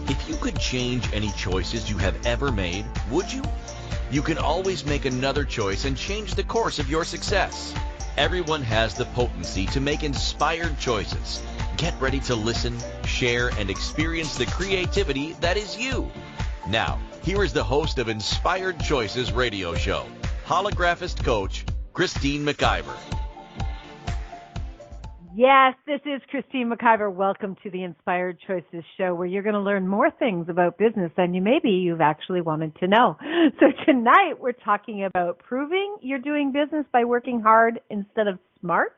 If you could change any choices you have ever made, would you? You can always make another choice and change the course of your success. Everyone has the potency to make inspired choices. Get ready to listen, share, and experience the creativity that is you. Now, here is the host of Inspired Choices radio show, Holographist coach, Christine McIver. Yes, this is Christine McIver. Welcome to the Inspired Choices show, where you're going to learn more things about business than you've actually wanted to know. So tonight we're talking about proving you're doing business by working hard instead of smart.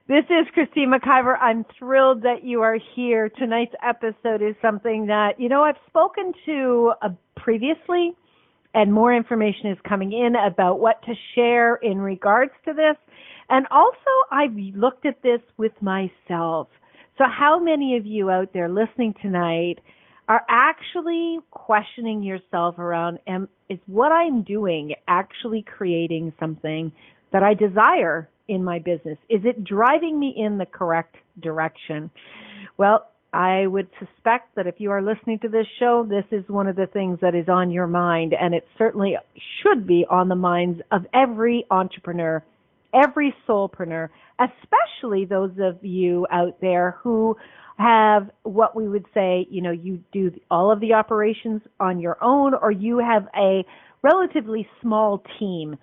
This is Christine McIver. I'm thrilled that you are here. Tonight's episode is something that, I've spoken to previously, and more information is coming in about what to share in regards to this. And also, I've looked at this with myself. So how many of you out there listening tonight are actually questioning yourself around, is what I'm doing actually creating something that I desire in my business? Is it driving me in the correct direction? Well, I would suspect that if you are listening to this show, this is one of the things that is on your mind, and it certainly should be on the minds of every entrepreneur, every soulpreneur, especially those of you out there who have what we would say, you do all of the operations on your own, or you have a relatively small team,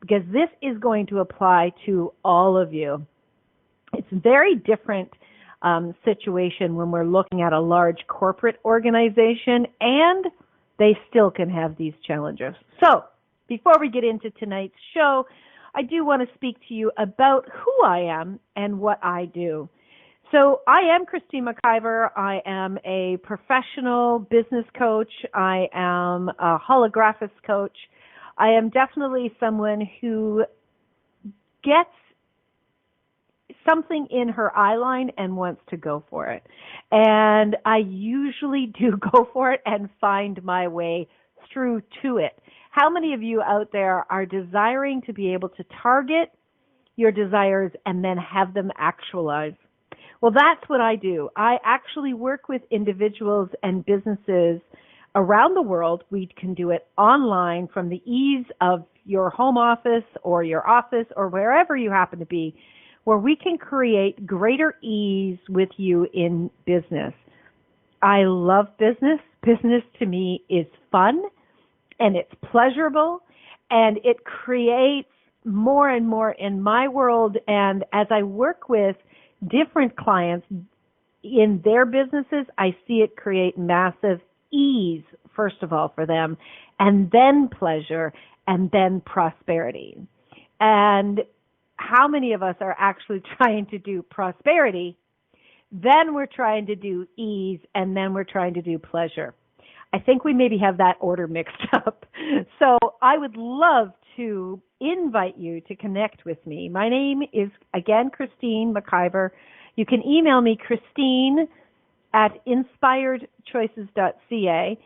because this is going to apply to all of you. It's a very different situation when we're looking at a large corporate organization, and they still can have these challenges. So before we get into tonight's show, I do want to speak to you about who I am and what I do. So I am Christine McIver. I am a professional business coach. I am a holographist coach. I am definitely someone who gets something in her eye line and wants to go for it. And I usually do go for it and find my way through to it. How many of you out there are desiring to be able to target your desires and then have them actualize? Well, that's what I do. I actually work with individuals and businesses around the world. We can do it online from the ease of your home office or your office or wherever you happen to be, where we can create greater ease with you in business. I love business. Business to me is fun. And it's pleasurable, and it creates more and more in my world. And as I work with different clients in their businesses, I see it create massive ease, first of all, for them, and then pleasure, and then prosperity. And how many of us are actually trying to do prosperity, then we're trying to do ease, and then we're trying to do pleasure? I think we maybe have that order mixed up. So I would love to invite you to connect with me. My name is, again, Christine McIver. You can email me, Christine@inspiredchoices.ca.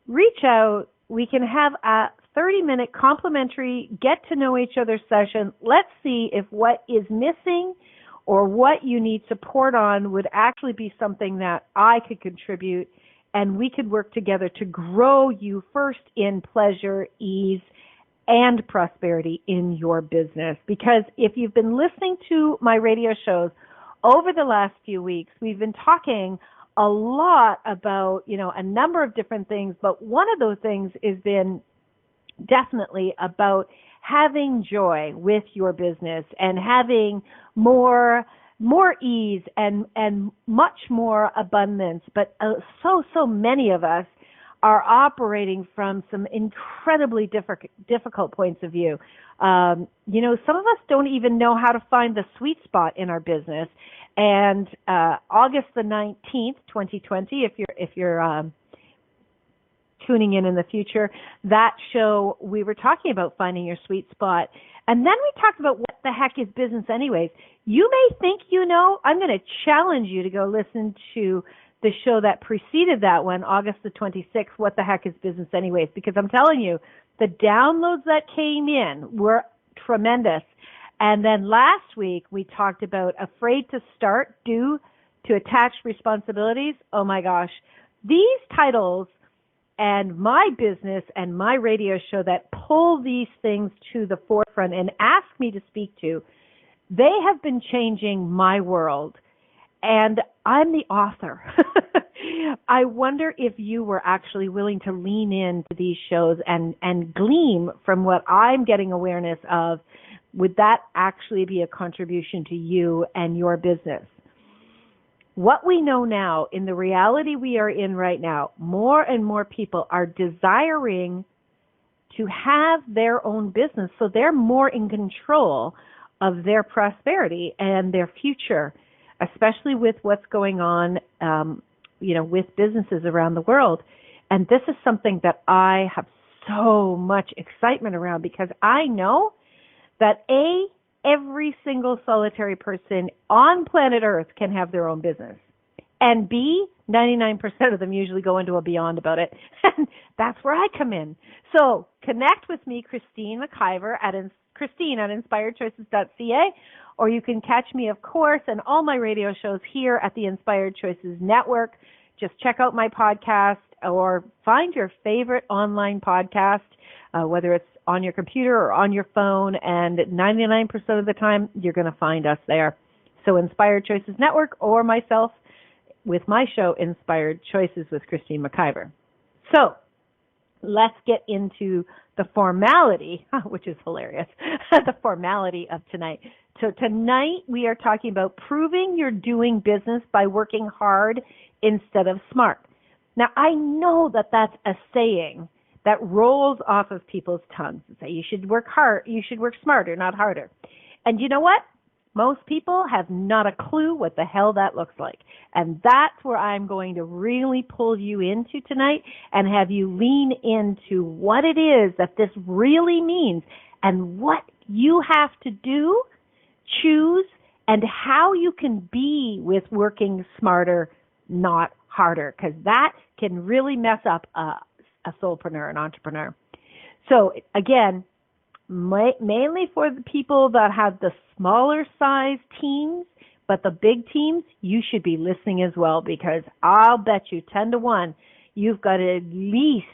Reach out. We can have a 30-minute complimentary get-to-know-each-other session. Let's see if what is missing or what you need support on would actually be something that I could contribute, and we could work together to grow you first in pleasure, ease, and prosperity in your business. Because if you've been listening to my radio shows over the last few weeks, we've been talking a lot about, a number of different things, but one of those things has been definitely about having joy with your business and having more ease and much more abundance. But so many of us are operating from some incredibly difficult points of view. Some of us don't even know how to find the sweet spot in our business. And August the 19th, 2020, if you're tuning in the future, that show, we were talking about finding your sweet spot. And then we talked about what the heck is business anyways. You may think you know. I'm going to challenge you to go listen to the show that preceded that one, August the 26th, What the Heck is Business Anyways? Because I'm telling you, the downloads that came in were tremendous. And then last week, we talked about afraid to start due to attached responsibilities. Oh my gosh, these titles and my business and my radio show that pull these things to the forefront and ask me to speak to, they have been changing my world. And I'm the author. I wonder if you were actually willing to lean into these shows and glean from what I'm getting awareness of. Would that actually be a contribution to you and your business? What we know now, in the reality we are in right now, more and more people are desiring to have their own business, so they're more in control of their prosperity and their future, especially with what's going on, with businesses around the world. And this is something that I have so much excitement around, because I know that every single solitary person on planet Earth can have their own business. And B, 99% of them usually go into a beyond about it. And that's where I come in. So connect with me, Christine McIver, Christine at inspiredchoices.ca, or you can catch me, of course, and all my radio shows here at the Inspired Choices Network. Just check out my podcast or find your favorite online podcast, whether it's on your computer or on your phone, and 99% of the time, you're going to find us there. So Inspired Choices Network, or myself with my show, Inspired Choices with Christine McIver. So let's get into the formality, which is hilarious, the formality of tonight. So tonight we are talking about proving you're doing business by working hard instead of smart. Now, I know that that's a saying that rolls off of people's tongues and say you should work hard, you should work smarter, not harder. And you know what? Most people have not a clue what the hell that looks like. And that's where I'm going to really pull you into tonight and have you lean into what it is that this really means and what you have to do, choose, and how you can be with working smarter, not harder, because that can really mess up a soulpreneur, an entrepreneur. So again, mainly for the people that have the smaller size teams, but the big teams, you should be listening as well, because I'll bet you 10 to 1, you've got at least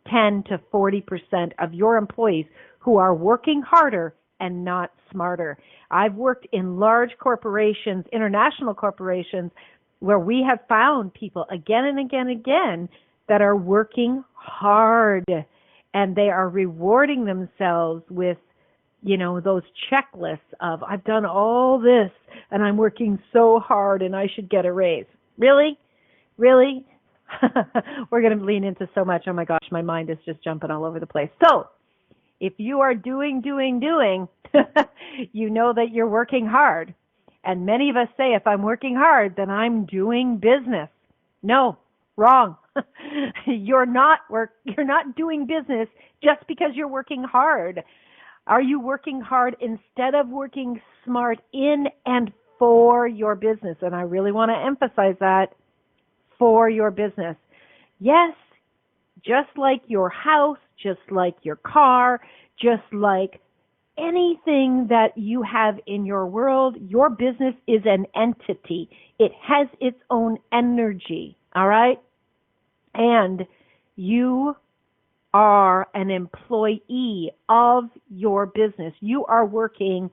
10 to 40% of your employees who are working harder and not smarter. I've worked in large corporations, international corporations, where we have found people again and again and again that are working hard, and they are rewarding themselves with, those checklists of, I've done all this and I'm working so hard and I should get a raise. Really? Really? We're going to lean into so much. Oh my gosh, my mind is just jumping all over the place. So if you are doing, you know that you're working hard. And many of us say, if I'm working hard, then I'm doing business. No, wrong. You're not doing business just because you're working hard. Are you working hard instead of working smart in and for your business? And I really want to emphasize that, for your business. Yes, just like your house, just like your car, just like anything that you have in your world, your business is an entity. It has its own energy, all right? And you are an employee of your business. You are working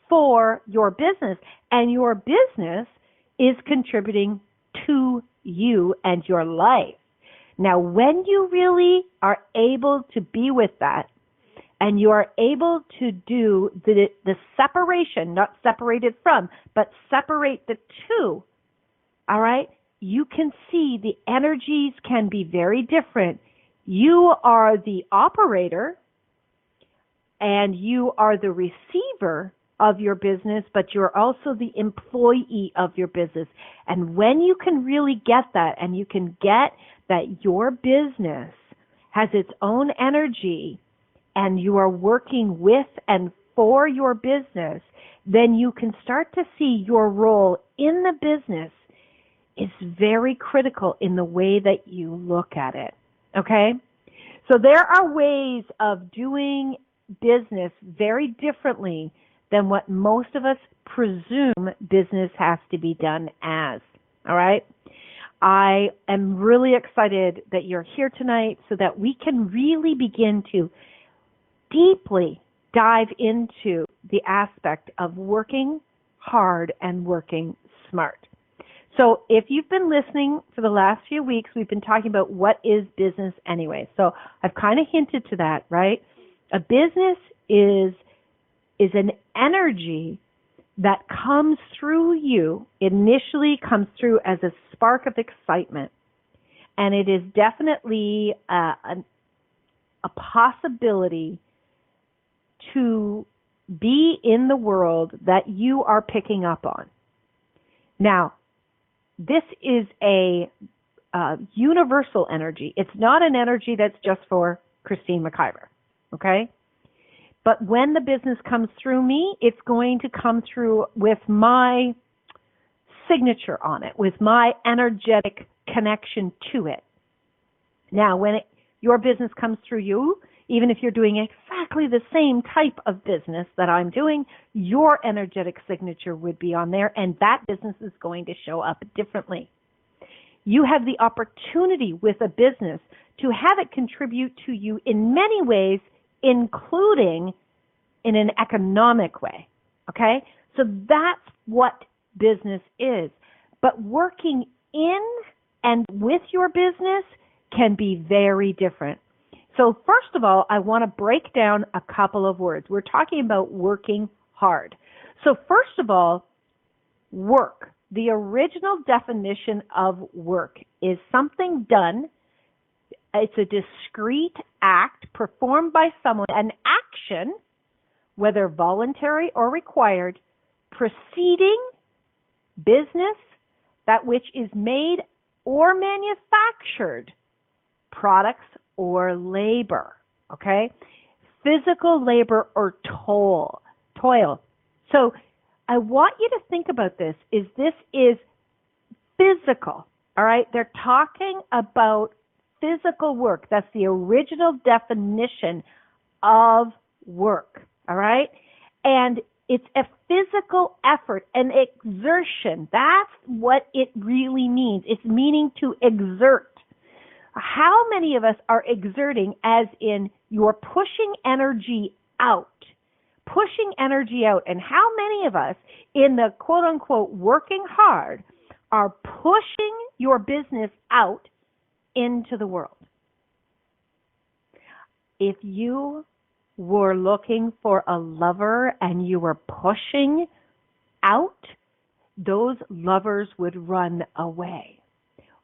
for your business, and your business is contributing to you and your life. Now, when you really are able to be with that, and you are able to do the separation, not separated from, but separate the two, all right, you can see the energies can be very different. You are the operator and you are the receiver of your business, but you're also the employee of your business. And when you can really get that, and you can get that your business has its own energy and you are working with and for your business, then you can start to see your role in the business is very critical in the way that you look at it. Okay? So there are ways of doing business very differently than what most of us presume business has to be done as. All right? I am really excited that you're here tonight so that we can really begin to deeply dive into the aspect of working hard and working smart. So if you've been listening for the last few weeks, we've been talking about what is business anyway. So I've kind of hinted to that, right? A business is an energy that comes through you, initially comes through as a spark of excitement. And it is definitely a possibility to be in the world that you are picking up on. Now, this is a universal energy. It's not an energy that's just for Christine McIver, okay? But when the business comes through me, it's going to come through with my signature on it, with my energetic connection to it. Now, when your business comes through you, even if you're doing exactly the same type of business that I'm doing, your energetic signature would be on there, and that business is going to show up differently. You have the opportunity with a business to have it contribute to you in many ways, including in an economic way, okay? So that's what business is. But working in and with your business can be very different. So first of all, I want to break down a couple of words. We're talking about working hard. So first of all, work. The original definition of work is something done. It's a discrete act performed by someone, an action, whether voluntary or required, preceding business, that which is made or manufactured, products or labor, okay? Physical labor or toil. So I want you to think about this is physical, all right? They're talking about physical work. That's the original definition of work, all right? And it's a physical effort, an exertion. That's what it really means. It's meaning to exert. How many of us are exerting as in you're pushing energy out? Pushing energy out. And how many of us in the quote unquote working hard are pushing your business out into the world? If you were looking for a lover and you were pushing out, those lovers would run away.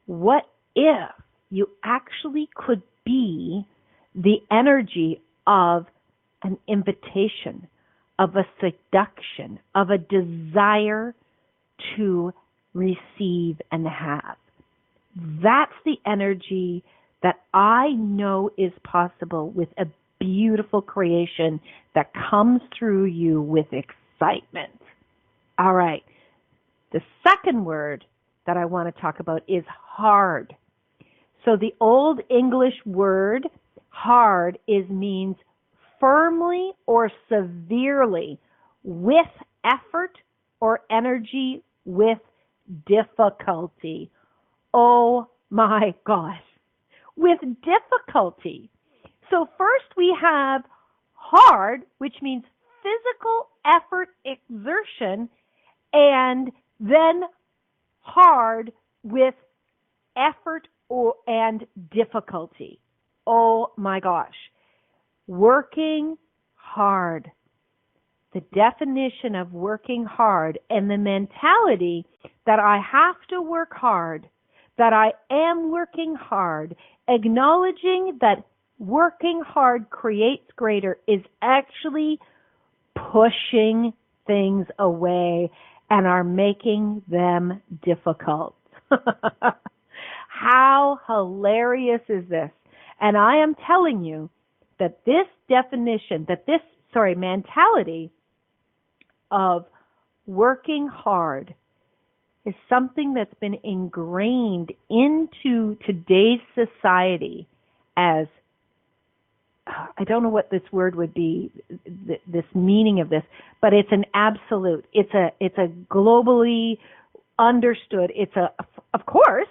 What if you actually could be the energy of an invitation, of a seduction, of a desire to receive and have? That's the energy that I know is possible with a beautiful creation that comes through you with excitement. All right. The second word that I want to talk about is hard. So the old English word hard means firmly or severely, with effort or energy, with difficulty. Oh my gosh. With difficulty. So first we have hard, which means physical effort, exertion, and then hard with effort and difficulty. Oh my gosh. Working hard. The definition of working hard and the mentality that I have to work hard, that I am working hard, acknowledging that working hard creates greater is actually pushing things away and are making them difficult. How hilarious is this? And I am telling you that this definition, mentality of working hard is something that's been ingrained into today's society as, I don't know what this word would be, this meaning of this, but it's an absolute. It's a globally understood. Of course,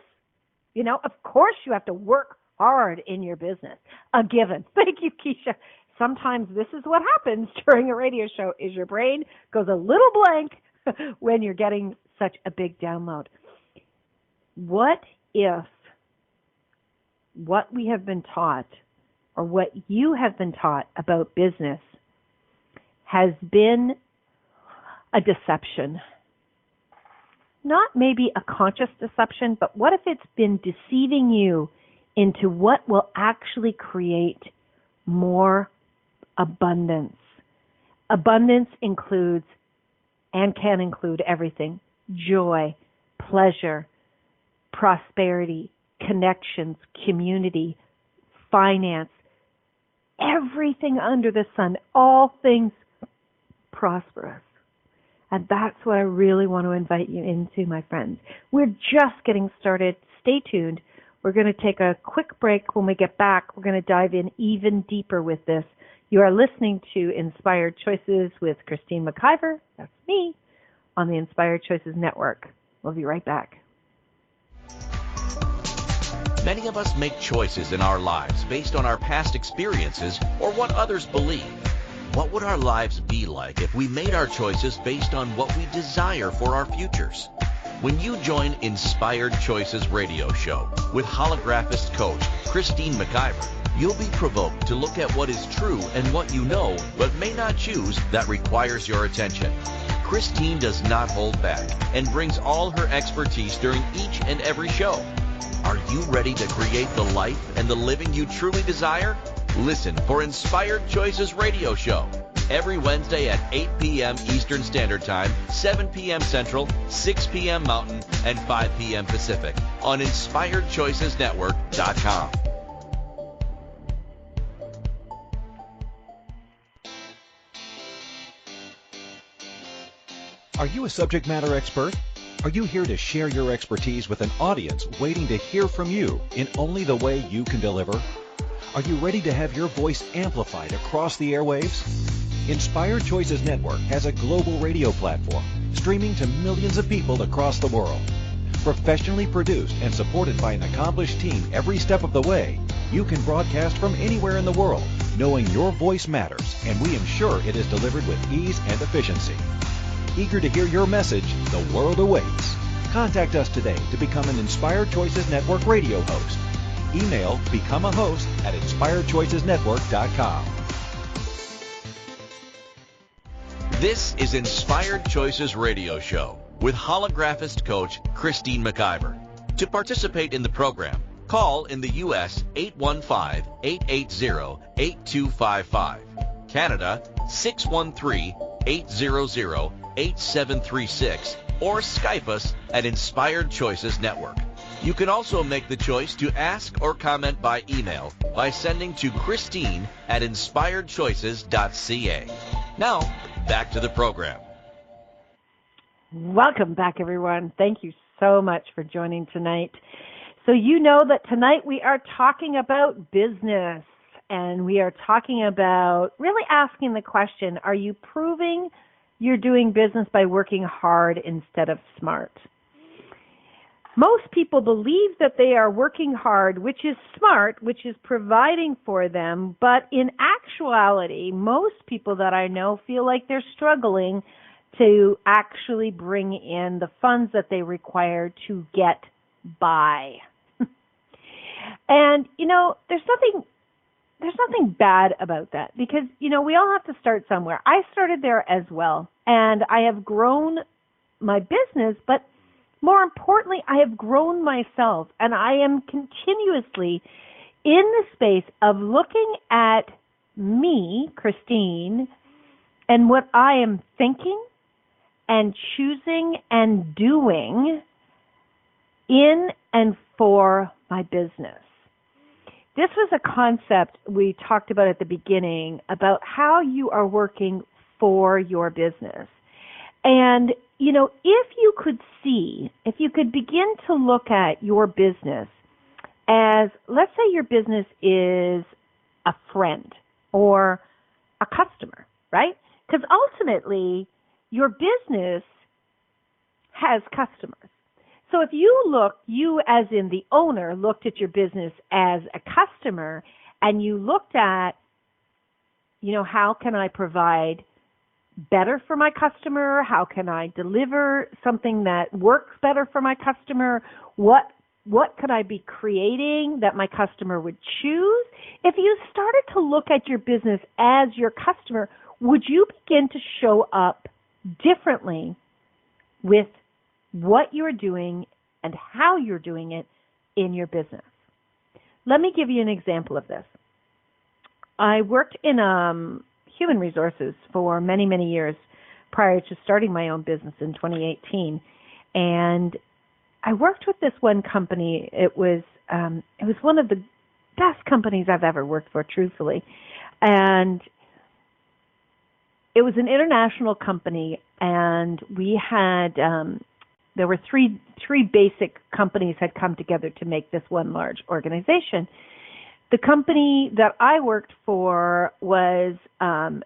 Of course you have to work hard in your business. A given. Thank you, Keisha. Sometimes this is what happens during a radio show is your brain goes a little blank when you're getting such a big download. What if what we have been taught or what you have been taught about business has been a deception? Not maybe a conscious deception, but what if it's been deceiving you into what will actually create more abundance? Abundance includes and can include everything: joy, pleasure, prosperity, connections, community, finance, everything under the sun, all things prosperous. And that's what I really want to invite you into, my friends. We're just getting started. Stay tuned. We're going to take a quick break. When we get back, we're going to dive in even deeper with this. You are listening to Inspired Choices with Christine McIver, that's me, on the Inspired Choices Network. We'll be right back. Many of us make choices in our lives based on our past experiences or what others believe. What would our lives be like if we made our choices based on what we desire for our futures? When you join Inspired Choices radio show with holographist coach Christine McIver, you'll be provoked to look at what is true and what you know but may not choose that requires your attention. Christine does not hold back and brings all her expertise during each and every show. Are you ready to create the life and the living you truly desire? Listen for Inspired Choices radio show every Wednesday at 8 p.m. Eastern Standard Time, 7 p.m. Central, 6 p.m. Mountain, and 5 p.m. Pacific on InspiredChoicesNetwork.com. Are you a subject matter expert? Are you here to share your expertise with an audience waiting to hear from you in only the way you can deliver? Are you ready to have your voice amplified across the airwaves? Inspired Choices Network has a global radio platform streaming to millions of people across the world. Professionally produced and supported by an accomplished team every step of the way, you can broadcast from anywhere in the world, knowing your voice matters, and we ensure it is delivered with ease and efficiency. Eager to hear your message, the world awaits. Contact us today to become an Inspired Choices Network radio host. Email become a host at InspiredChoicesNetwork.com. This is Inspired Choices Radio Show with holographist coach Christine McIver. To participate in the program, call in the U.S. 815-880-8255, Canada 613-800-8736, or Skype us at Inspired Choices Network. You can also make the choice to ask or comment by email by sending to Christine at inspiredchoices.ca. Now, back to the program. Welcome back, everyone. Thank you so much for joining tonight. So you know that tonight we are talking about business, and we are talking about really asking the question, are you proving you're doing business by working hard instead of smart? Most people believe that they are working hard, which is smart, which is providing for them, but in actuality, most people that I know feel like they're struggling to actually bring in the funds that they require to get by. And, there's nothing bad about that because, we all have to start somewhere. I started there as well, and I have grown my business, but more importantly, I have grown myself, and I am continuously in the space of looking at me, Christine, and what I am thinking and choosing and doing in and for my business. This was a concept we talked about at the beginning about how you are working for your business. And, if you could begin to look at your business as, let's say your business is a friend or a customer, right? Because ultimately, your business has customers. So if you as in the owner looked at your business as a customer and you looked at, how can I provide better for my customer? How can I deliver something that works better for my customer? What could I be creating that my customer would choose? If you started to look at your business as your customer, would you begin to show up differently with what you're doing and how you're doing it in your business? Let me give you an example of this. I worked in human resources for many, many years prior to starting my own business in 2018. And I worked with this one company. It was one of the best companies I've ever worked for, truthfully. And it was an international company, and we had there were three basic companies had come together to make this one large organization. The company that I worked for was a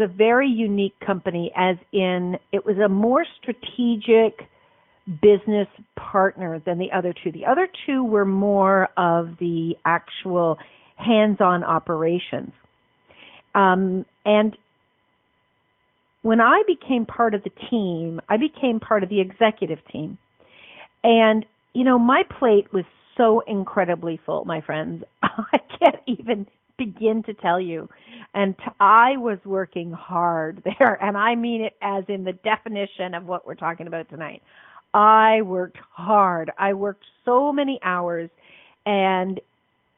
very unique company, as in it was a more strategic business partner than the other two. The other two were more of the actual hands-on operations. And when I became part of the team, I became part of the executive team. And, my plate was so incredibly full, my friends. I can't even begin to tell you. And I was working hard there, and I mean it as in the definition of what we're talking about tonight. I worked hard. I worked so many hours, and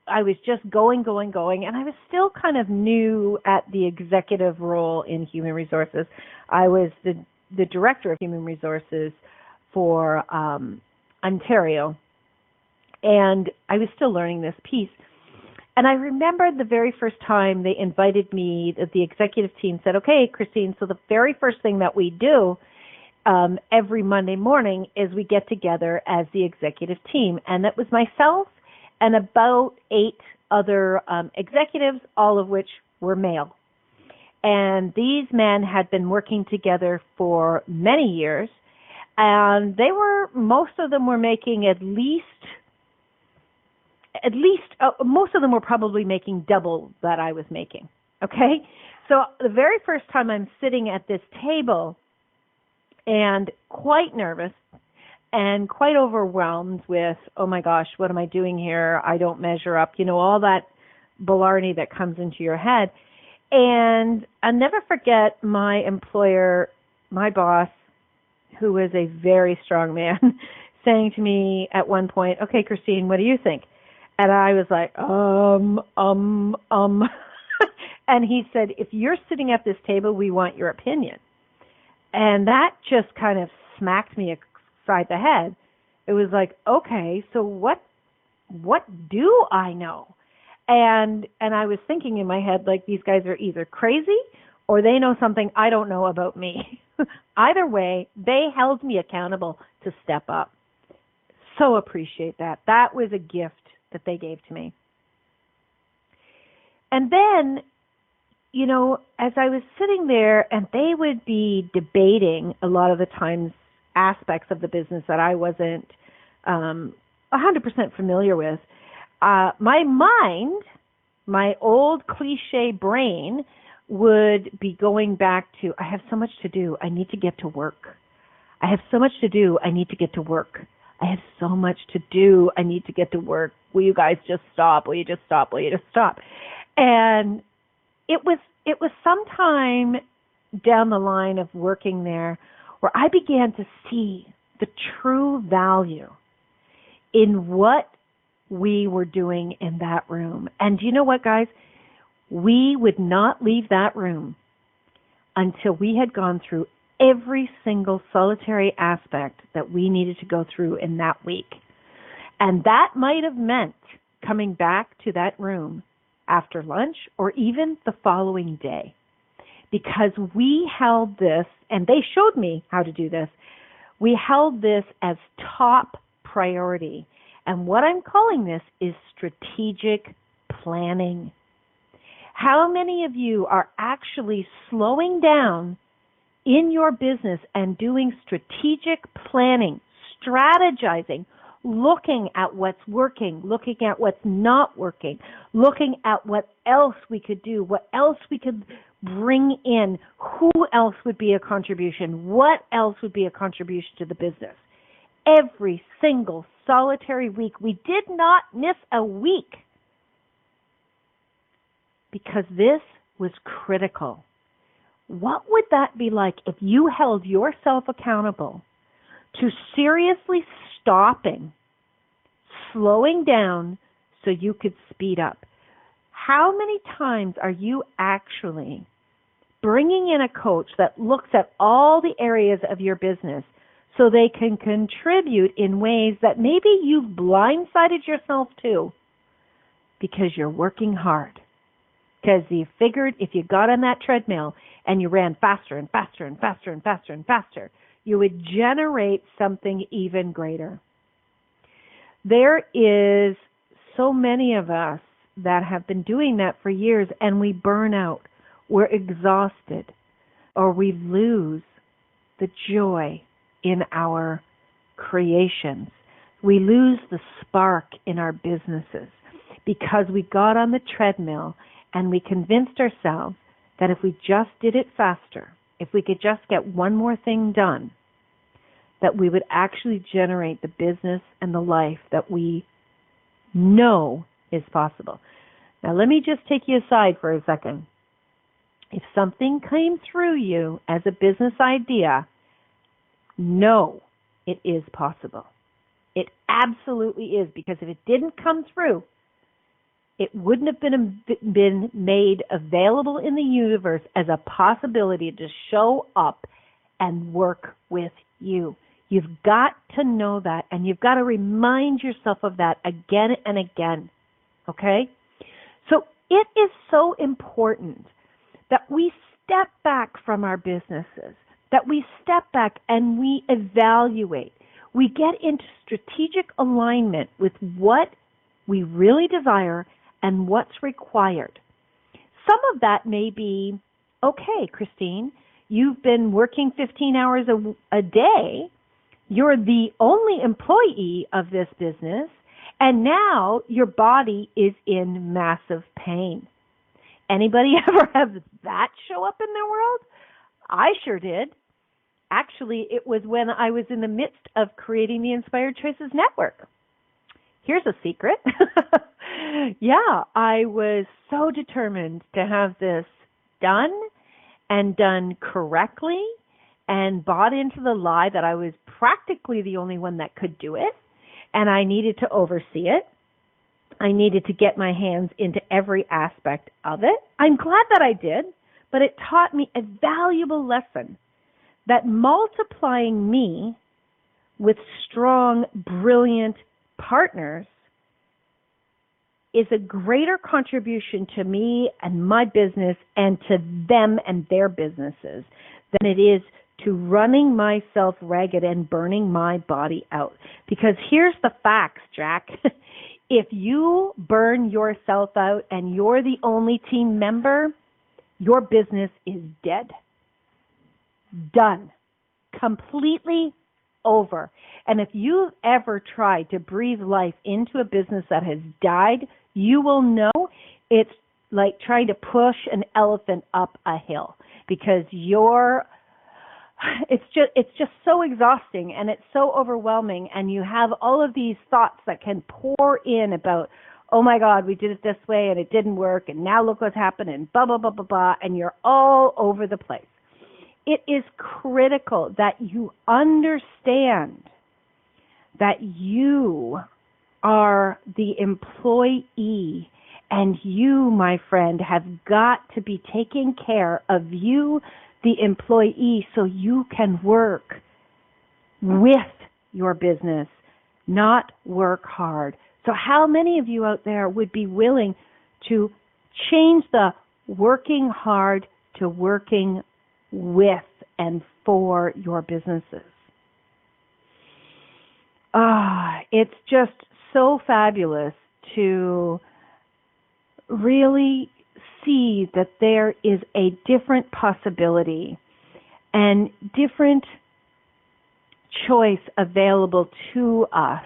I was just going, and I was still kind of new at the executive role in human resources. I was the director of human resources for Ontario, and I was still learning this piece. And I remember the very first time they invited me, the executive team said, okay, Christine, so the very first thing that we do every Monday morning is we get together as the executive team. And that was myself and about 8 other executives, all of which were male. And these men had been working together for many years, and most of them were making most of them were probably making double that I was making. Okay? So the very first time I'm sitting at this table and quite nervous and quite overwhelmed with, oh my gosh, what am I doing here? I don't measure up, all that blarney that comes into your head. And I'll never forget my employer, my boss, who was a very strong man, saying to me at one point, okay, Christine, what do you think? And I was like, And he said, if you're sitting at this table, we want your opinion. And that just kind of smacked me upside the head. It was like, okay, so what do I know? And I was thinking in my head, like, these guys are either crazy or they know something I don't know about me. Either way, they held me accountable to step up. So appreciate that. That was a gift that they gave to me. And then, as I was sitting there, and they would be debating a lot of the times aspects of the business that I wasn't 100% familiar with, my mind, my old cliche brain, would be going back to, I have so much to do, I need to get to work. I have so much to do, I need to get to work. I have so much to do, I need to get to work. Will you guys just stop? Will you just stop? Will you just stop? And it was sometime down the line of working there where I began to see the true value in what we were doing in that room. And do you know what, guys? We would not leave that room until we had gone through every single solitary aspect that we needed to go through in that week. And that might have meant coming back to that room after lunch or even the following day, because we held this, and they showed me how to do this, we held this as top priority. And what I'm calling this is strategic planning. How many of you are actually slowing down in your business and doing strategic planning, strategizing, looking at what's working, looking at what's not working, looking at what else we could do, what else we could bring in, who else would be a contribution, what else would be a contribution to the business. Every single solitary week, we did not miss a week because this was critical. What would that be like if you held yourself accountable to seriously stopping, slowing down so you could speed up? How many times are you actually bringing in a coach that looks at all the areas of your business so they can contribute in ways that maybe you've blindsided yourself to because you're working hard? Because you figured if you got on that treadmill and you ran faster and faster and faster and faster and faster, you would generate something even greater. There is so many of us that have been doing that for years, and we burn out, we're exhausted, or we lose the joy in our creations. We lose the spark in our businesses because we got on the treadmill and we convinced ourselves that if we just did it faster, if we could just get one more thing done, that we would actually generate the business and the life that we know is possible. Now, let me just take you aside for a second. If something came through you as a business idea, know it is possible. It absolutely is, because if it didn't come through, it wouldn't have been made available in the universe as a possibility to show up and work with you. You've got to know that, and you've got to remind yourself of that again and again, okay? So it is so important that we step back from our businesses, that we step back and we evaluate. We get into strategic alignment with what we really desire and what's required. Some of that may be, okay, Christine, you've been working 15 hours a day. You're the only employee of this business, and now your body is in massive pain. Anybody ever have that show up in their world? I sure did. Actually, it was when I was in the midst of creating the Inspired Choices Network. Here's a secret. Yeah, I was so determined to have this done and done correctly, and bought into the lie that I was practically the only one that could do it, and I needed to oversee it. I needed to get my hands into every aspect of it. I'm glad that I did, but it taught me a valuable lesson that multiplying me with strong, brilliant partners is a greater contribution to me and my business and to them and their businesses than it is to running myself ragged and burning my body out. Because here's the facts, Jack. If you burn yourself out and you're the only team member, your business is dead. Done. Completely over. And if you've ever tried to breathe life into a business that has died, you will know it's like trying to push an elephant up a hill, because it's just so exhausting and it's so overwhelming, and you have all of these thoughts that can pour in about, oh my God, we did it this way and it didn't work, and now look what's happened, and blah, blah, blah, blah, blah, and you're all over the place. It is critical that you understand that you are the employee, and you, my friend, have got to be taking care of you, the employee, so you can work with your business, not work hard. So how many of you out there would be willing to change the working hard to working with and for your businesses? It's just so fabulous to really see that there is a different possibility and different choice available to us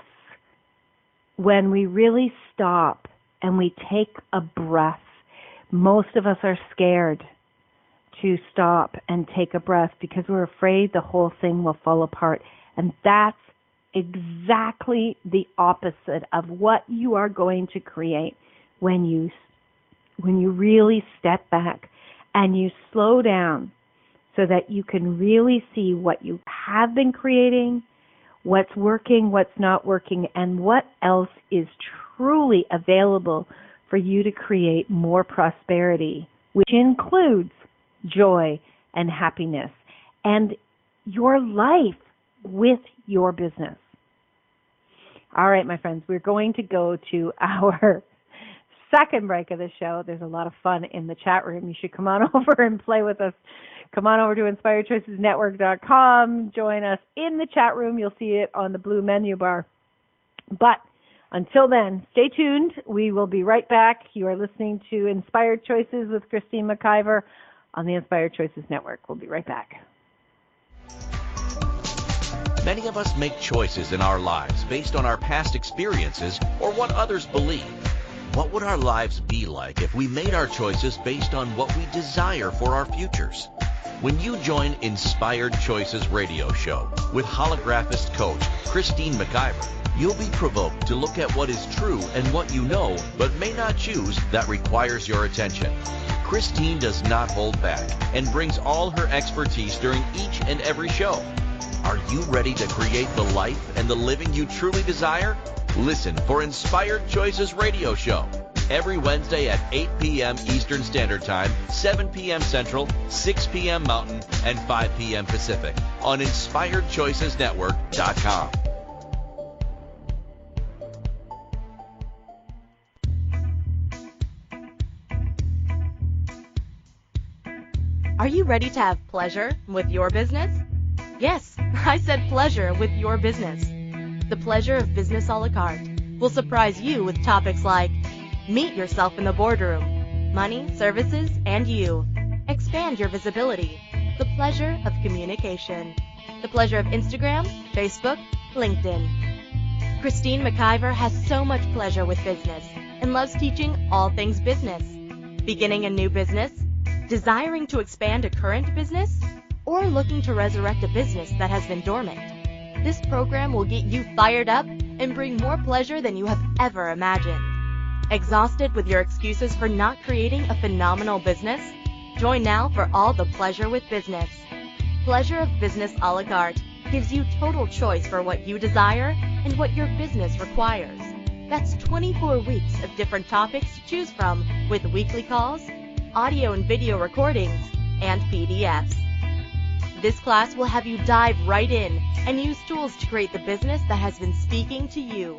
when we really stop and we take a breath. Most of us are scared to stop and take a breath because we're afraid the whole thing will fall apart. And that's exactly the opposite of what you are going to create when you really step back and you slow down so that you can really see what you have been creating, what's working, what's not working, and what else is truly available for you to create more prosperity, which includes joy and happiness and your life with your business. All right, my friends, we're going to go to our second break of the show. There's a lot of fun in the chat room. You should come on over and play with us. Come on over to InspiredChoicesNetwork.com. Join us in the chat room. You'll see it on the blue menu bar. But until then, stay tuned. We will be right back. You are listening to Inspired Choices with Christine McIver on the Inspired Choices Network. We'll be right back. Many of us make choices in our lives based on our past experiences or what others believe. What would our lives be like if we made our choices based on what we desire for our futures? When you join Inspired Choices Radio Show with holographist coach Christine McIver, you'll be provoked to look at what is true and what you know but may not choose that requires your attention. Christine does not hold back and brings all her expertise during each and every show. Are you ready to create the life and the living you truly desire? Listen for Inspired Choices Radio Show every Wednesday at 8 p.m. Eastern Standard Time, 7 p.m. Central, 6 p.m. Mountain, and 5 p.m. Pacific on InspiredChoicesNetwork.com. Are you ready to have pleasure with your business? Yes, I said pleasure with your business. The Pleasure of Business a la carte will surprise you with topics like meet yourself in the boardroom, money, services, and you. Expand your visibility. The pleasure of communication. The pleasure of Instagram, Facebook, LinkedIn. Christine McIver has so much pleasure with business and loves teaching all things business. Beginning a new business? Desiring to expand a current business? Or looking to resurrect a business that has been dormant? This program will get you fired up and bring more pleasure than you have ever imagined. Exhausted with your excuses for not creating a phenomenal business? Join now for all the pleasure with business. Pleasure of Business a la carte gives you total choice for what you desire and what your business requires. That's 24 weeks of different topics to choose from with weekly calls, audio and video recordings, and PDFs. This class will have you dive right in and use tools to create the business that has been speaking to you.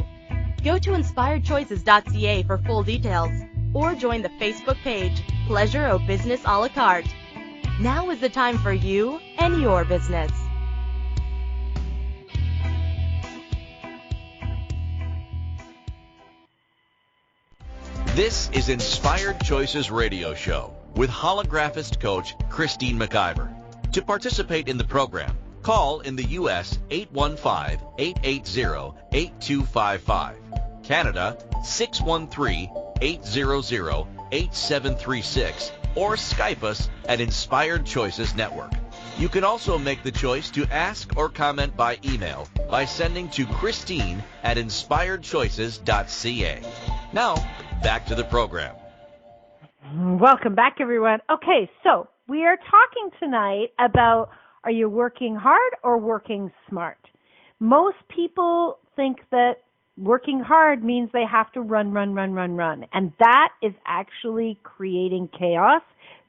Go to InspiredChoices.ca for full details or join the Facebook page Pleasure of Business a la carte. Now is the time for you and your business. This is Inspired Choices Radio Show with holographist coach Christine McIver. To participate in the program, call in the U.S. 815-880-8255, Canada 613-800-8736, or Skype us at Inspired Choices Network. You can also make the choice to ask or comment by email by sending to Christine at InspiredChoices.ca. Now, back to the program. Welcome back, everyone. Okay, so we are talking tonight about, are you working hard or working smart? Most people think that working hard means they have to run. And that is actually creating chaos,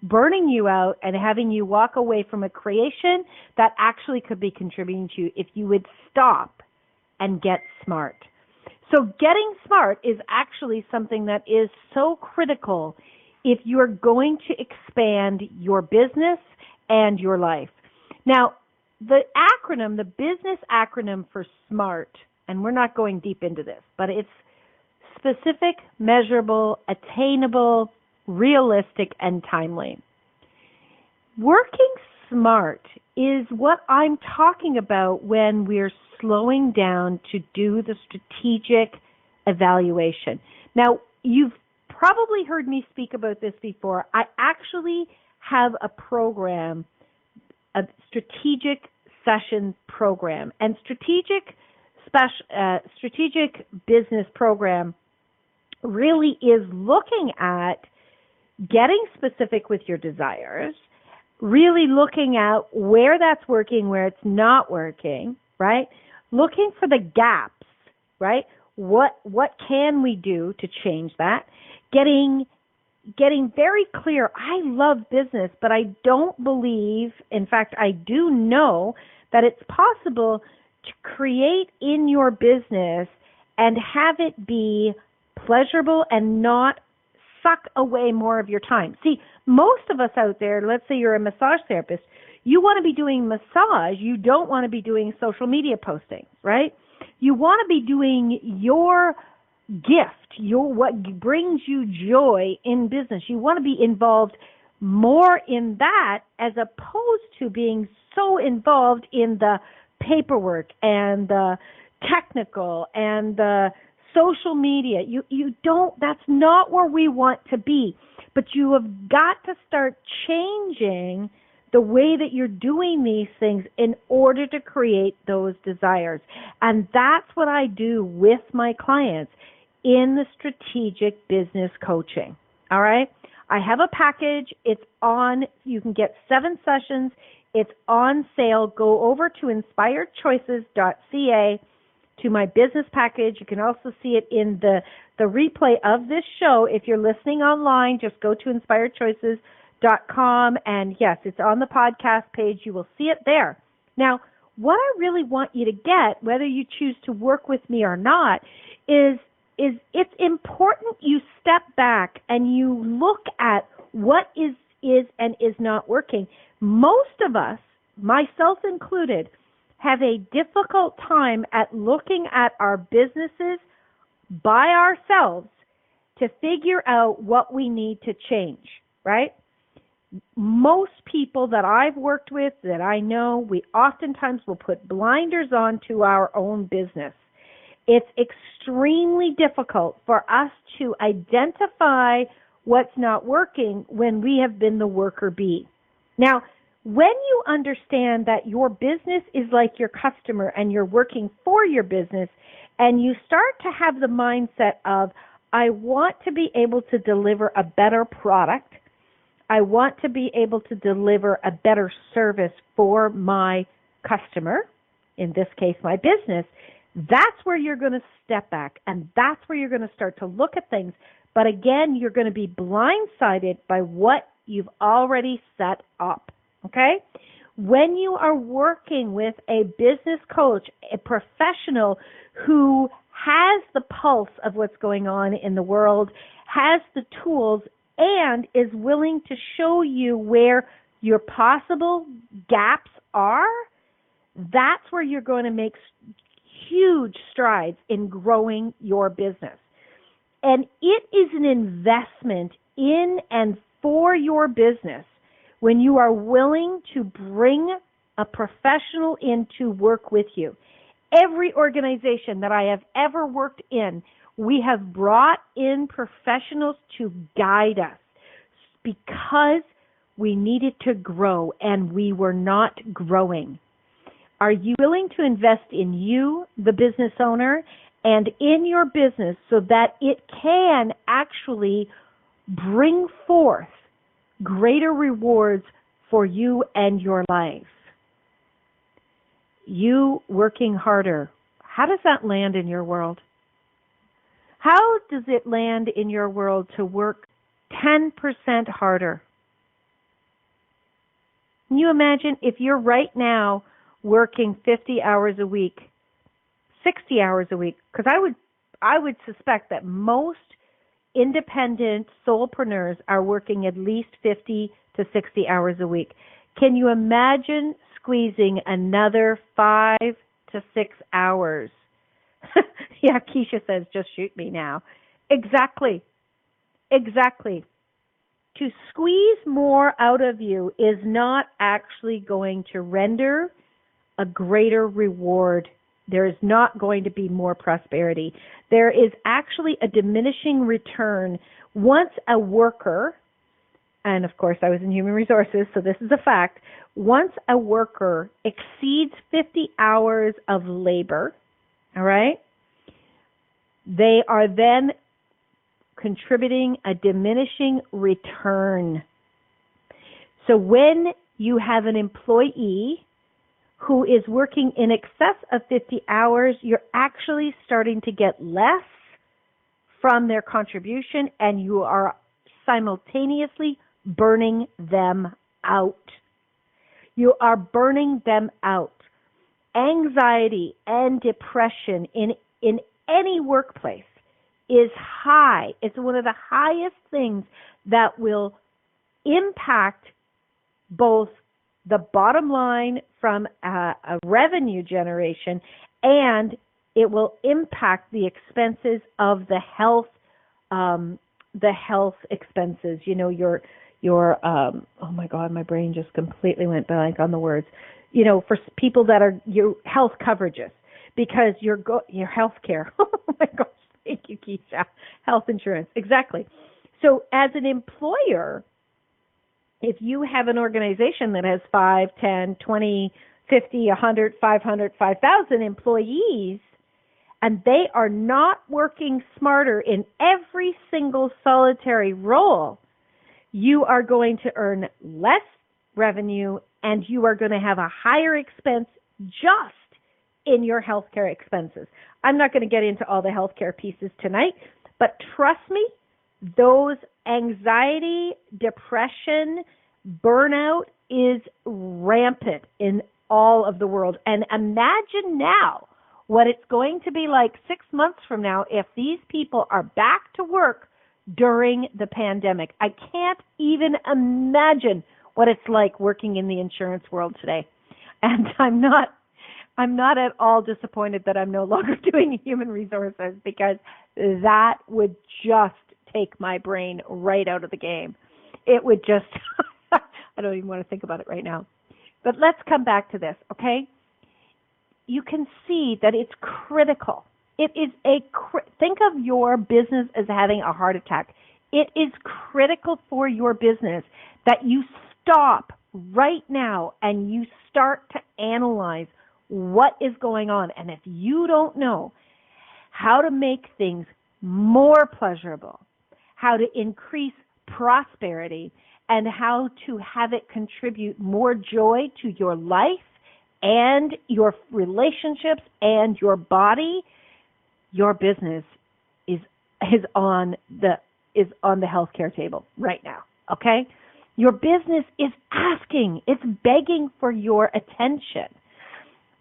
burning you out, and having you walk away from a creation that actually could be contributing to you if you would stop and get smart. So getting smart is actually something that is so critical if you're going to expand your business and your life. Now, the business acronym for SMART, and we're not going deep into this, but it's specific, measurable, attainable, realistic, and timely. Working smart is what I'm talking about when we're slowing down to do the strategic evaluation. Now, you've probably heard me speak about this before. I actually have a program, a strategic session program, and strategic business program really is looking at getting specific with your desires, really looking at where that's working, where it's not working, right? Looking for the gaps, right? What can we do to change that? Getting very clear. I love business, but I don't believe, in fact, I do know that it's possible to create in your business and have it be pleasurable and not suck away more of your time. See, most of us out there, let's say you're a massage therapist, you want to be doing massage, you don't want to be doing social media postings, right? You want to be doing your gift, what brings you joy in business. You want to be involved more in that as opposed to being so involved in the paperwork and the technical and the social media. You don't, that's not where we want to be. But you have got to start changing the way that you're doing these things in order to create those desires. And that's what I do with my clients in the strategic business coaching. All right? I have a package. It's on, you can get 7 sessions. It's on sale. Go over to inspiredchoices.ca to my business package. You can also see it in the replay of this show. If you're listening online, just go to inspiredchoices.com, and yes, it's on the podcast page. You will see it there. Now, what I really want you to get, whether you choose to work with me or not, is it's important you step back and you look at what is and is not working. Most of us, myself included, have a difficult time at looking at our businesses by ourselves to figure out what we need to change, right? Most people that I've worked with, that I know, we oftentimes will put blinders on to our own business. It's extremely difficult for us to identify what's not working when we have been the worker bee. Now, when you understand that your business is like your customer and you're working for your business, and you start to have the mindset of, I want to be able to deliver a better product, I want to be able to deliver a better service for my customer, in this case my business, that's where you're going to step back, and that's where you're going to start to look at things. But again, you're going to be blindsided by what you've already set up, okay? When you are working with a business coach, a professional who has the pulse of what's going on in the world, has the tools, and is willing to show you where your possible gaps are, that's where you're going to make huge strides in growing your business. And it is an investment in and for your business when you are willing to bring a professional in to work with you. Every organization that I have ever worked in, we have brought in professionals to guide us because we needed to grow and we were not growing. Are you willing to invest in you, the business owner, and in your business so that it can actually bring forth greater rewards for you and your life? You working harder, how does that land in your world? How does it land in your world to work 10% harder? Can you imagine if you're right now working 50 hours a week, 60 hours a week? Because I would suspect that most independent solopreneurs are working at least 50 to 60 hours a week. Can you imagine squeezing another 5 to 6 hours? Yeah, Keisha says, just shoot me now. Exactly. to squeeze more out of you is not actually going to render a greater reward. There is not going to be more prosperity. There is actually a diminishing return once a worker, and of course I was in human resources, so this is a fact, once a worker exceeds 50 hours of labor, all right, they are then contributing a diminishing return. So when you have an employee who is working in excess of 50 hours, you're actually starting to get less from their contribution, and you are simultaneously burning them out. You are burning them out. Anxiety and depression in any workplace is high. It's one of the highest things that will impact both the bottom line from a revenue generation, and it will impact the expenses of the health expenses. You know, your oh my God, my brain just completely went blank on the words. You know, for people that are your health coverages, because your health care. Oh my gosh, thank you, Keisha. Health insurance, exactly. So as an employer, if you have an organization that has 5, 10, 20, 50, 100, 500, 5,000 employees, and they are not working smarter in every single solitary role, you are going to earn less revenue and you are going to have a higher expense just in your healthcare expenses. I'm not going to get into all the healthcare pieces tonight, but trust me, those anxiety, depression, burnout is rampant in all of the world. And imagine now what it's going to be like 6 months from now if these people are back to work during the pandemic. I can't even imagine what it's like working in the insurance world today. And I'm not at all disappointed that I'm no longer doing human resources, because that would just take my brain right out of the game. It would just, I don't even want to think about it right now. But let's come back to this, okay? You can see that it's critical. It is think of your business as having a heart attack. It is critical for your business that you stop right now and you start to analyze what is going on. And if you don't know how to make things more pleasurable, how to increase prosperity, and how to have it contribute more joy to your life and your relationships and your body, your business is on the healthcare table right now. Okay? Your business is asking, it's begging for your attention.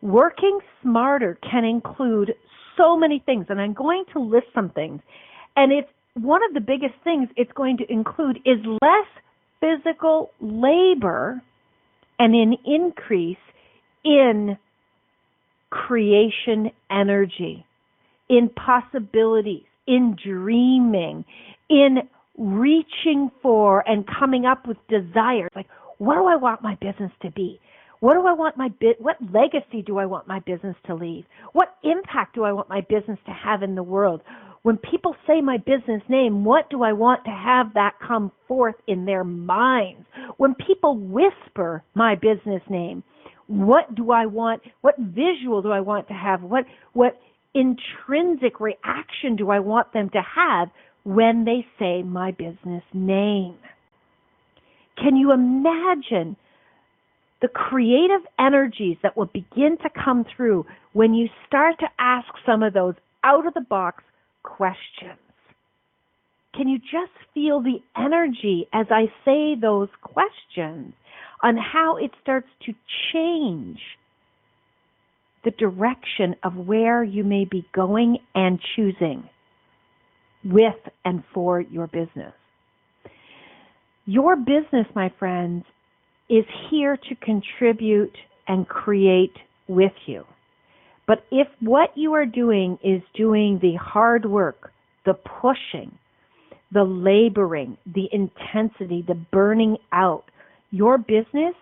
Working smarter can include so many things, and I'm going to list some things. And it's one of the biggest things it's going to include is less physical labor and an increase in creation energy, in possibilities, in dreaming, in reaching for and coming up with desires. Like, what do I want my business to be? What do I want what legacy do I want my business to leave? What impact do I want my business to have in the world? When people say my business name, what do I want to have that come forth in their minds? When people whisper my business name, what do I want? What visual do I want to have? What intrinsic reaction do I want them to have when they say my business name? Can you imagine the creative energies that will begin to come through when you start to ask some of those out-of-the-box questions? Can you just feel the energy as I say those questions on how it starts to change the direction of where you may be going and choosing with and for your business? Your business, my friends, is here to contribute and create with you. But if what you are doing is doing the hard work, the pushing, the laboring, the intensity, the burning out. Your business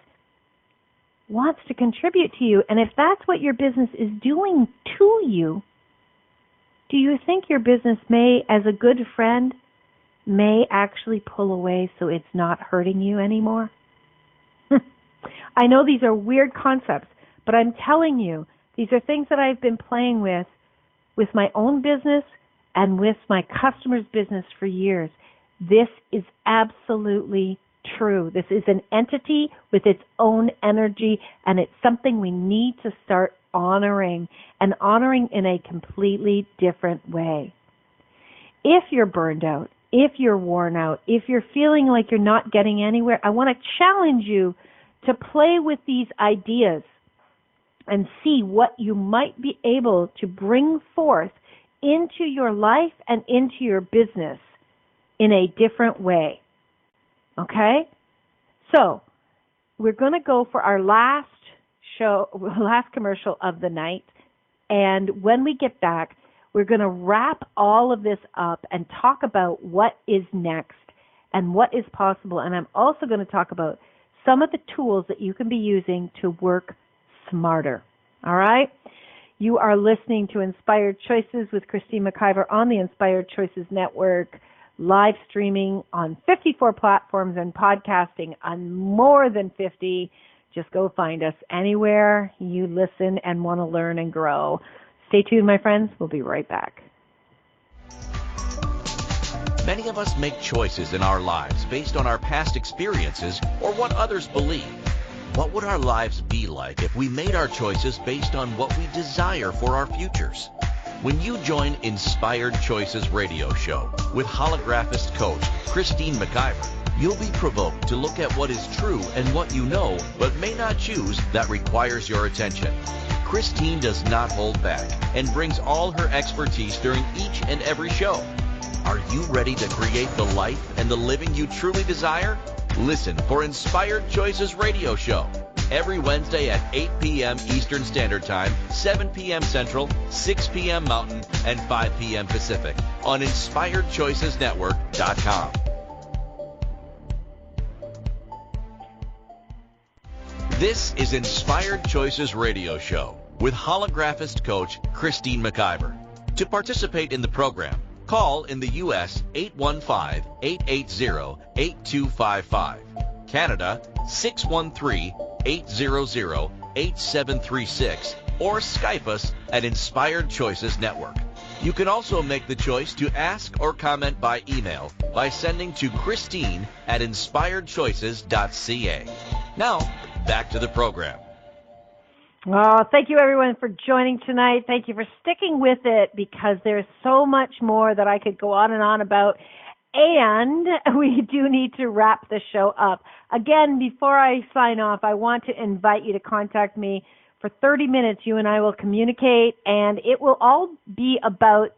wants to contribute to you. And if that's what your business is doing to you, do you think your business may, as a good friend, may actually pull away so it's not hurting you anymore? I know these are weird concepts, but I'm telling you, these are things that I've been playing with my own business and with my customers' business for years. This is absolutely true. This is an entity with its own energy, and it's something we need to start honoring, and honoring in a completely different way. If you're burned out, if you're worn out, if you're feeling like you're not getting anywhere, I want to challenge you to play with these ideas and see what you might be able to bring forth into your life and into your business in a different way. Okay? So, we're going to go for our last commercial of the night. And when we get back, we're going to wrap all of this up and talk about what is next and what is possible. And I'm also going to talk about some of the tools that you can be using to work smarter. All right? You are listening to Inspired Choices with Christine McIver on the Inspired Choices Network, live streaming on 54 platforms and podcasting on more than 50. Just go find us anywhere you listen and want to learn and grow. Stay tuned, my friends. We'll be right back. Many of us make choices in our lives based on our past experiences or what others believe. What would our lives be like if we made our choices based on what we desire for our futures? When you join Inspired Choices Radio Show with holographist coach Christine McIver, you'll be provoked to look at what is true and what you know but may not choose that requires your attention. Christine does not hold back and brings all her expertise during each and every show. Are you ready to create the life and the living you truly desire? Listen for Inspired Choices Radio Show every Wednesday at 8 p.m. Eastern Standard Time, 7 p.m. Central, 6 p.m. Mountain, and 5 p.m. Pacific on InspiredChoicesNetwork.com. This is Inspired Choices Radio Show with holographist coach Christine McIver. To participate in the program, call in the U.S. 815-880-8255, Canada 613-800-8736, or Skype us at Inspired Choices Network. You can also make the choice to ask or comment by email by sending to Christine at inspiredchoices.ca. Now, back to the program. Well, thank you everyone for joining tonight. Thank you for sticking with it because there's so much more that I could go on and on about. And we do need to wrap the show up. Again, before I sign off, I want to invite you to contact me for 30 minutes. You and I will communicate, and it will all be about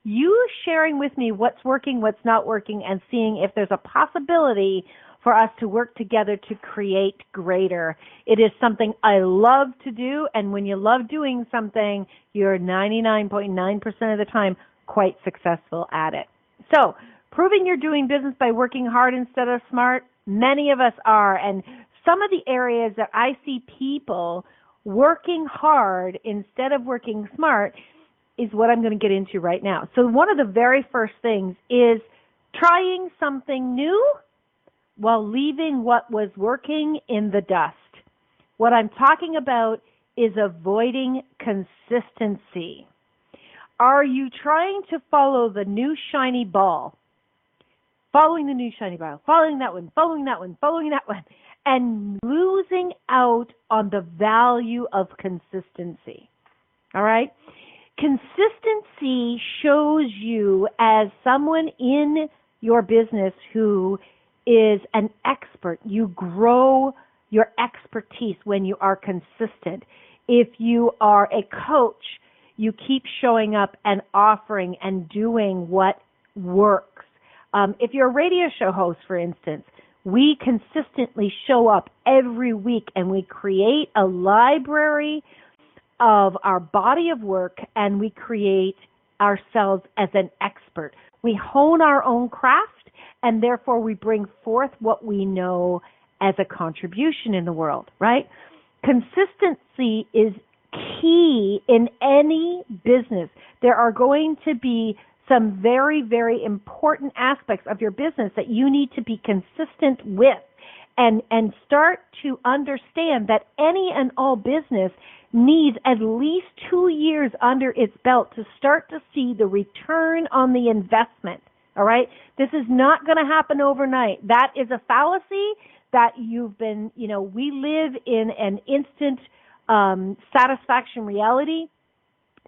you sharing with me what's working, what's not working, and seeing if there's a possibility for us to work together to create greater. It is something I love to do, and when you love doing something, you're 99.9% of the time quite successful at it. So, proving you're doing business by working hard instead of smart, many of us are, and some of the areas that I see people working hard instead of working smart is what I'm going to get into right now. So one of the very first things is trying something new while leaving what was working in the dust. What I'm talking about is avoiding consistency. Are you trying to follow the new shiny ball? Following the new shiny ball, following that one, and losing out on the value of consistency. All right? Consistency shows you as someone in your business who is an expert. You grow your expertise when you are consistent. If you are a coach, you keep showing up and offering and doing what works. If you're a radio show host, for instance, we consistently show up every week and we create a library of our body of work and we create ourselves as an expert. We hone our own craft, and therefore we bring forth what we know as a contribution in the world, right? Consistency is key in any business. There are going to be some very, very important aspects of your business that you need to be consistent with, and start to understand that any and all business needs at least 2 years under its belt to start to see the return on the investment. All right? This is not going to happen overnight. That is a fallacy that you've been, we live in an instant satisfaction reality.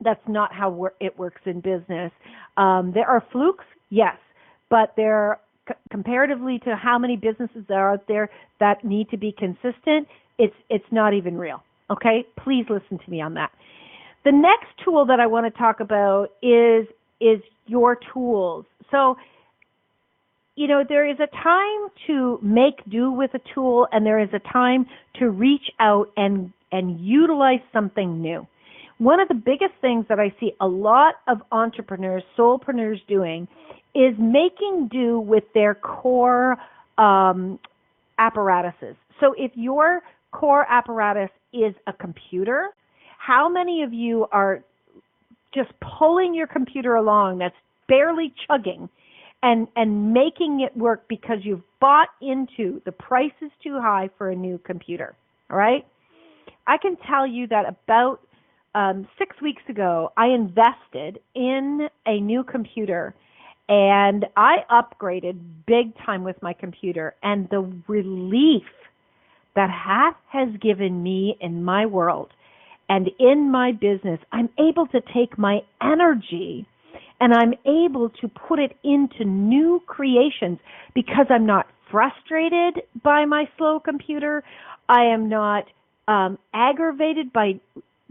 That's not how it works in business. There are flukes, yes, but they're comparatively to how many businesses are out there that need to be consistent, it's not even real. Okay? Please listen to me on that. The next tool that I want to talk about is your tools. So, there is a time to make do with a tool, and there is a time to reach out and utilize something new. One of the biggest things that I see a lot of entrepreneurs, solopreneurs doing is making do with their core apparatuses. So if your core apparatus is a computer, how many of you are just pulling your computer along that's barely chugging and making it work because you've bought into the price is too high for a new computer, all right? I can tell you that about 6 weeks ago, I invested in a new computer, and I upgraded big time with my computer, and the relief that has given me in my world and in my business, I'm able to take my energy and I'm able to put it into new creations because I'm not frustrated by my slow computer. I am not aggravated by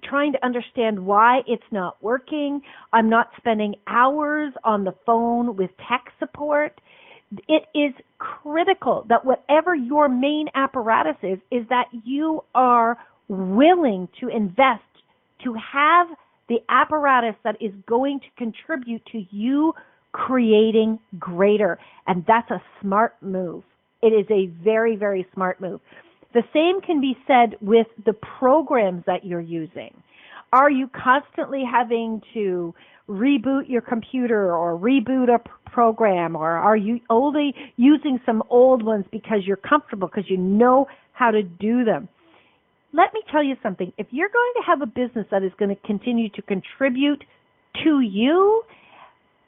trying to understand why it's not working. I'm not spending hours on the phone with tech support. It is critical that whatever your main apparatus is that you are willing to invest to have the apparatus that is going to contribute to you creating greater. And that's a smart move. It is a very, very smart move. The same can be said with the programs that you're using. Are you constantly having to reboot your computer or reboot a program, or are you only using some old ones because you're comfortable, because you know how to do them? Let me tell you something. If you're going to have a business that is going to continue to contribute to you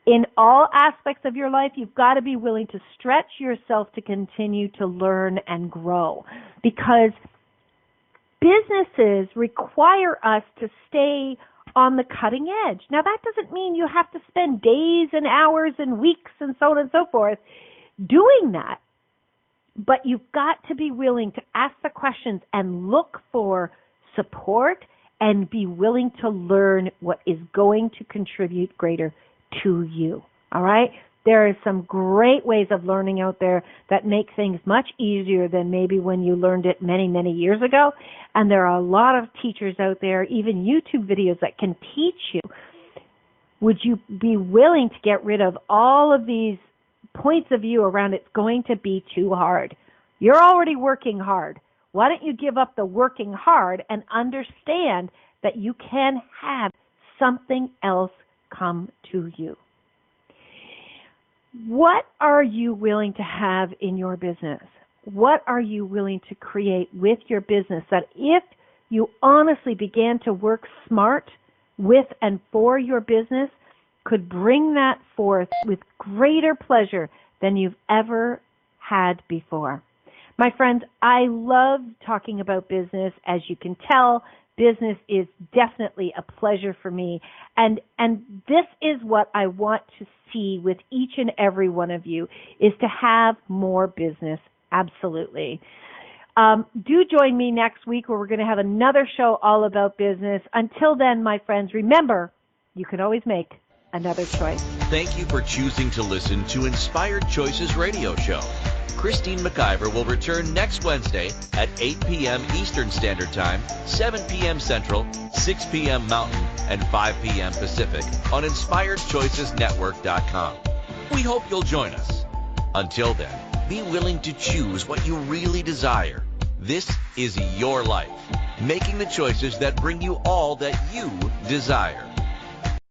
in all aspects of your life, you've got to be willing to stretch yourself to continue to learn and grow, because businesses require us to stay on the cutting edge. Now, that doesn't mean you have to spend days and hours and weeks and so on and so forth doing that. But you've got to be willing to ask the questions and look for support and be willing to learn what is going to contribute greater to you. All right? There are some great ways of learning out there that make things much easier than maybe when you learned it many, many years ago. And there are a lot of teachers out there, even YouTube videos that can teach you. Would you be willing to get rid of all of these points of view around it's going to be too hard? You're already working hard. Why don't you give up the working hard and understand that you can have something else come to you? What are you willing to have in your business? What are you willing to create with your business that if you honestly began to work smart with and for your business, could bring that forth with greater pleasure than you've ever had before? My friends, I love talking about business. As you can tell, business is definitely a pleasure for me. And this is what I want to see with each and every one of you, is to have more business. Absolutely. Do join me next week where we're going to have another show all about business. Until then, my friends, remember, you can always make another choice. Thank you for choosing to listen to Inspired Choices Radio Show. Christine McIver will return next Wednesday at 8 p.m. Eastern Standard Time, 7 p.m. Central, 6 p.m. Mountain, and 5 p.m. Pacific on InspiredChoicesNetwork.com. We hope you'll join us. Until then, be willing to choose what you really desire. This is your life, making the choices that bring you all that you desire.